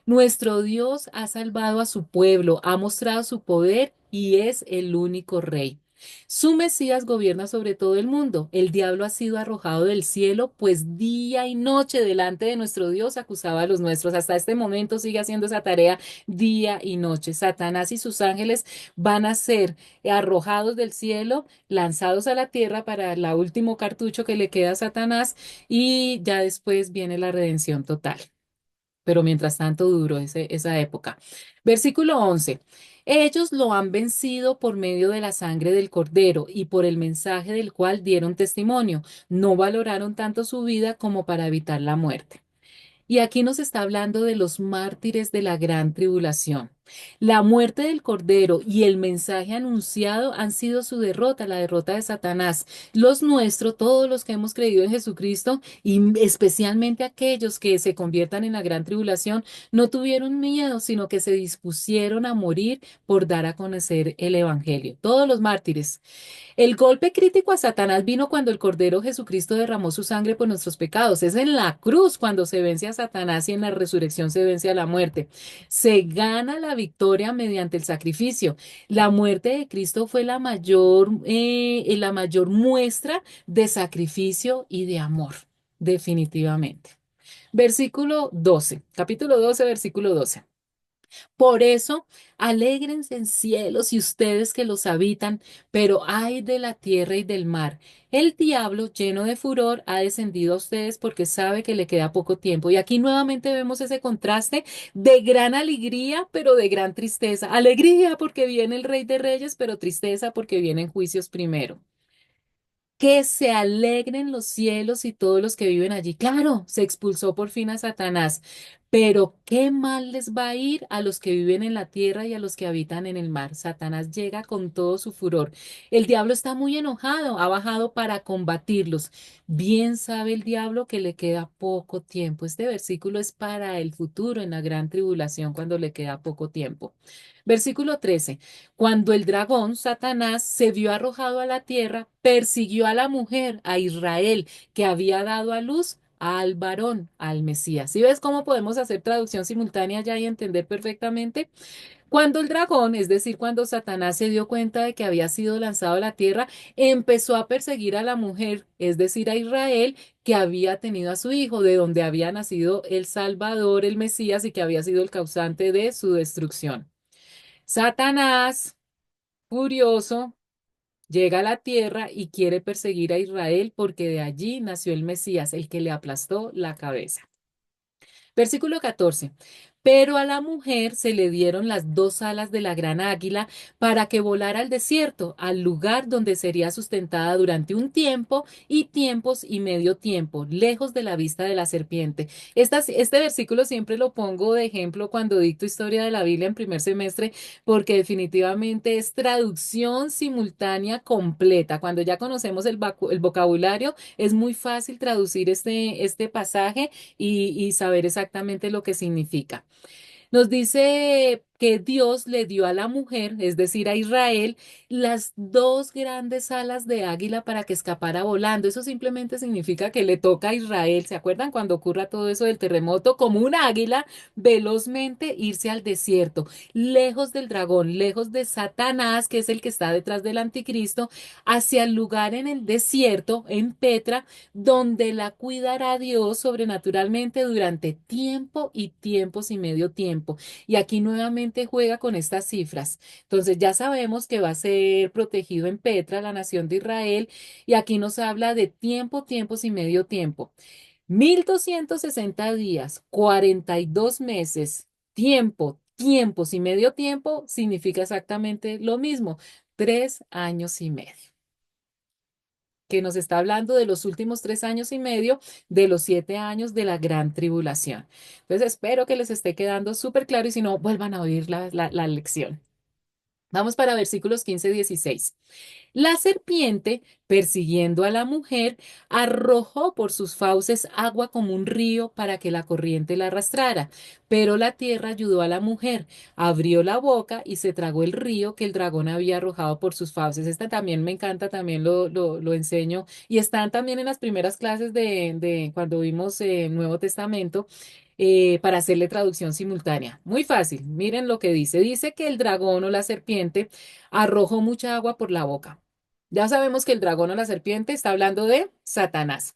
Nuestro Dios ha salvado a su pueblo, ha mostrado su poder y es el único rey. Su Mesías gobierna sobre todo el mundo. El diablo ha sido arrojado del cielo, pues día y noche delante de nuestro Dios acusaba a los nuestros. Hasta este momento sigue haciendo esa tarea día y noche. Satanás y sus ángeles van a ser arrojados del cielo, lanzados a la tierra para el último cartucho que le queda a Satanás y ya después viene la redención total, pero mientras tanto duró esa época. Versículo 11. Ellos lo han vencido por medio de la sangre del cordero y por el mensaje del cual dieron testimonio. No valoraron tanto su vida como para evitar la muerte. Y aquí nos está hablando de los mártires de la gran tribulación. La muerte del Cordero y el mensaje anunciado han sido su derrota, la derrota de Satanás. Los nuestros, todos los que hemos creído en Jesucristo, y especialmente aquellos que se conviertan en la gran tribulación, no tuvieron miedo, sino que se dispusieron a morir por dar a conocer el Evangelio. Todos los mártires. El golpe crítico a Satanás vino cuando el Cordero Jesucristo derramó su sangre por nuestros pecados. Es en la cruz cuando se vence a Satanás y en la resurrección se vence a la muerte. Se gana la victoria mediante el sacrificio. La muerte de Cristo fue la mayor muestra de sacrificio y de amor, definitivamente. Versículo 12, capítulo 12, versículo 12. Por eso, alégrense en cielos y ustedes que los habitan, pero ay de la tierra y del mar. El diablo, lleno de furor, ha descendido a ustedes porque sabe que le queda poco tiempo. Y aquí nuevamente vemos ese contraste de gran alegría, pero de gran tristeza. Alegría porque viene el Rey de Reyes, pero tristeza porque vienen juicios primero. Que se alegren los cielos y todos los que viven allí. Claro, se expulsó por fin a Satanás, pero qué mal les va a ir a los que viven en la tierra y a los que habitan en el mar. Satanás llega con todo su furor. El diablo está muy enojado, ha bajado para combatirlos. Bien sabe el diablo que le queda poco tiempo. Este versículo es para el futuro en la gran tribulación cuando le queda poco tiempo. Versículo 13. Cuando el dragón, Satanás, se vio arrojado a la tierra, persiguió a la mujer, a Israel, que había dado a luz al varón, al Mesías. ¿Sí ves cómo podemos hacer traducción simultánea ya y entender perfectamente? Cuando el dragón, es decir, cuando Satanás se dio cuenta de que había sido lanzado a la tierra, empezó a perseguir a la mujer, es decir, a Israel, que había tenido a su hijo, de donde había nacido el Salvador, el Mesías, y que había sido el causante de su destrucción. Satanás, furioso, llega a la tierra y quiere perseguir a Israel porque de allí nació el Mesías, el que le aplastó la cabeza. Versículo 14. Pero a la mujer se le dieron las dos alas de la gran águila para que volara al desierto, al lugar donde sería sustentada durante un tiempo y tiempos y medio tiempo, lejos de la vista de la serpiente. Este versículo siempre lo pongo de ejemplo cuando dicto historia de la Biblia en primer semestre, porque definitivamente es traducción simultánea completa. Cuando ya conocemos el vocabulario, es muy fácil traducir este pasaje y saber exactamente lo que significa. Nos dice que Dios le dio a la mujer, es decir, a Israel, las dos grandes alas de águila para que escapara volando. Eso simplemente significa que le toca a Israel, ¿se acuerdan cuando ocurra todo eso del terremoto? Como un águila, velozmente irse al desierto, lejos del dragón, lejos de Satanás, que es el que está detrás del anticristo, hacia el lugar en el desierto, en Petra, donde la cuidará Dios sobrenaturalmente durante tiempo y tiempos y medio tiempo. Y aquí nuevamente juega con estas cifras. Entonces ya sabemos que va a ser protegido en Petra, la nación de Israel, y aquí nos habla de tiempo, tiempos y medio tiempo. 1260 días, 42 meses, tiempo, tiempos y medio tiempo significa exactamente lo mismo, 3 años y medio, que nos está hablando de los últimos 3 años y medio de los 7 años de la gran tribulación. Entonces espero que les esté quedando súper claro y si no, vuelvan a oír la lección. Vamos para versículos 15 y 16. La serpiente, persiguiendo a la mujer, arrojó por sus fauces agua como un río para que la corriente la arrastrara. Pero la tierra ayudó a la mujer, abrió la boca y se tragó el río que el dragón había arrojado por sus fauces. Esta también me encanta, también lo enseño. Y están también en las primeras clases de cuando vimos Nuevo Testamento. Para hacerle traducción simultánea. Muy fácil. Miren lo que dice. Dice que el dragón o la serpiente arrojó mucha agua por la boca. Ya sabemos que el dragón o la serpiente está hablando de Satanás.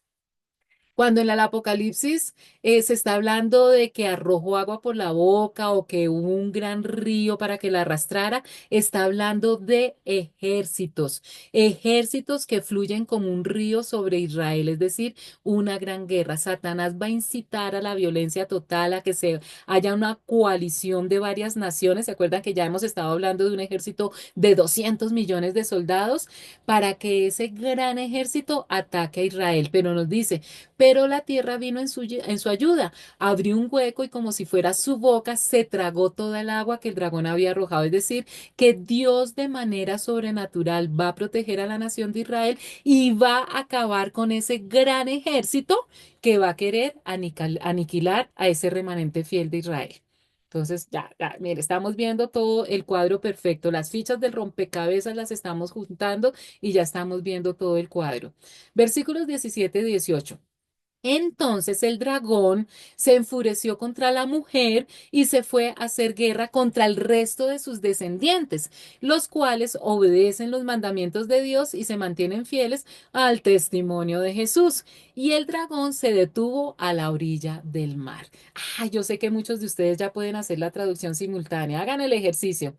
Cuando en el Apocalipsis se está hablando de que arrojó agua por la boca o que hubo un gran río para que la arrastrara, está hablando de ejércitos, ejércitos que fluyen como un río sobre Israel, es decir, una gran guerra. Satanás va a incitar a la violencia total, a que se haya una coalición de varias naciones. ¿Se acuerdan que ya hemos estado hablando de un ejército de 200 millones de soldados para que ese gran ejército ataque a Israel? Pero nos dice, pero la tierra vino en su ayuda. Abrió un hueco y como si fuera su boca, se tragó toda el agua que el dragón había arrojado. Es decir, que Dios de manera sobrenatural va a proteger a la nación de Israel y va a acabar con ese gran ejército que va a querer aniquilar a ese remanente fiel de Israel. Entonces, ya, mire, estamos viendo todo el cuadro perfecto. Las fichas del rompecabezas las estamos juntando y ya estamos viendo todo el cuadro. Versículos 17 y 18. Entonces el dragón se enfureció contra la mujer y se fue a hacer guerra contra el resto de sus descendientes, los cuales obedecen los mandamientos de Dios y se mantienen fieles al testimonio de Jesús. Y el dragón se detuvo a la orilla del mar. Yo sé que muchos de ustedes ya pueden hacer la traducción simultánea. Hagan el ejercicio.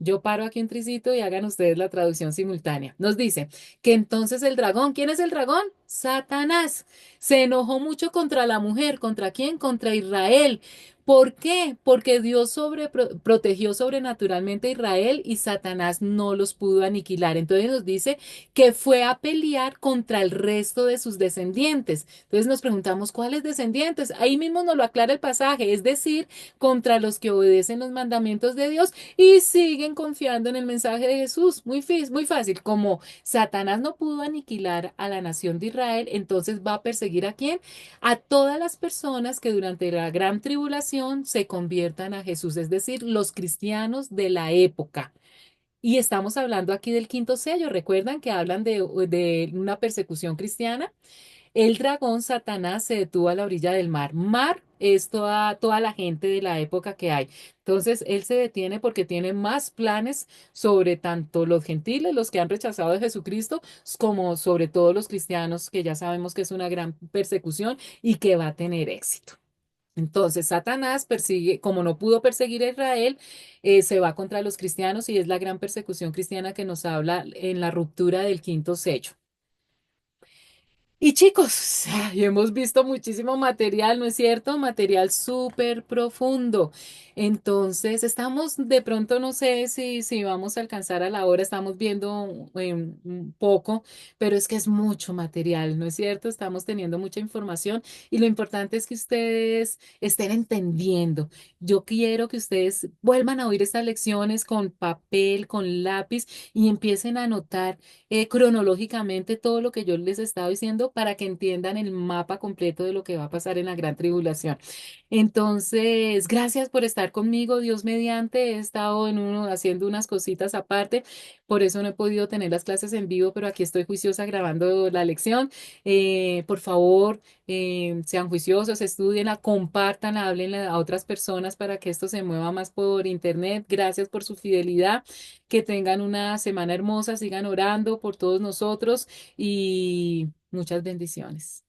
Yo paro aquí un tricito y hagan ustedes la traducción simultánea. Nos dice que entonces el dragón, ¿quién es el dragón? Satanás. Se enojó mucho contra la mujer. ¿Contra quién? Contra Israel. ¿Por qué? Porque Dios protegió sobrenaturalmente a Israel y Satanás no los pudo aniquilar. Entonces nos dice que fue a pelear contra el resto de sus descendientes. Entonces nos preguntamos, ¿cuáles descendientes? Ahí mismo nos lo aclara el pasaje, es decir, contra los que obedecen los mandamientos de Dios y siguen confiando en el mensaje de Jesús. Muy fácil. Como Satanás no pudo aniquilar a la nación de Israel, entonces va a perseguir a quién? A todas las personas que durante la gran tribulación se conviertan a Jesús, es decir, los cristianos de la época. Y estamos hablando aquí del quinto sello. ¿Recuerdan que hablan de una persecución cristiana? El dragón Satanás se detuvo a la orilla del mar. Mar es toda la gente de la época que hay. Entonces, él se detiene porque tiene más planes sobre tanto los gentiles, los que han rechazado a Jesucristo, como sobre todos los cristianos, que ya sabemos que es una gran persecución y que va a tener éxito. Entonces, Satanás persigue, como no pudo perseguir a Israel, se va contra los cristianos y es la gran persecución cristiana que nos habla en la ruptura del quinto sello. Y chicos, hemos visto muchísimo material, ¿no es cierto? Material súper profundo. Entonces, estamos de pronto, no sé si vamos a alcanzar a la hora, estamos viendo un poco, pero es que es mucho material, ¿no es cierto? Estamos teniendo mucha información y lo importante es que ustedes estén entendiendo. Yo quiero que ustedes vuelvan a oír estas lecciones con papel, con lápiz y empiecen a anotar cronológicamente todo lo que yo les he estado diciendo para que entiendan el mapa completo de lo que va a pasar en la gran tribulación. Entonces, gracias por estar conmigo, Dios mediante. He estado haciendo unas cositas aparte, por eso no he podido tener las clases en vivo, pero aquí estoy juiciosa grabando la lección. Por favor, sean juiciosos, estudienla, compártanla, háblenla a otras personas para que esto se mueva más por internet. Gracias por su fidelidad. Que tengan una semana hermosa, sigan orando por todos nosotros y muchas bendiciones.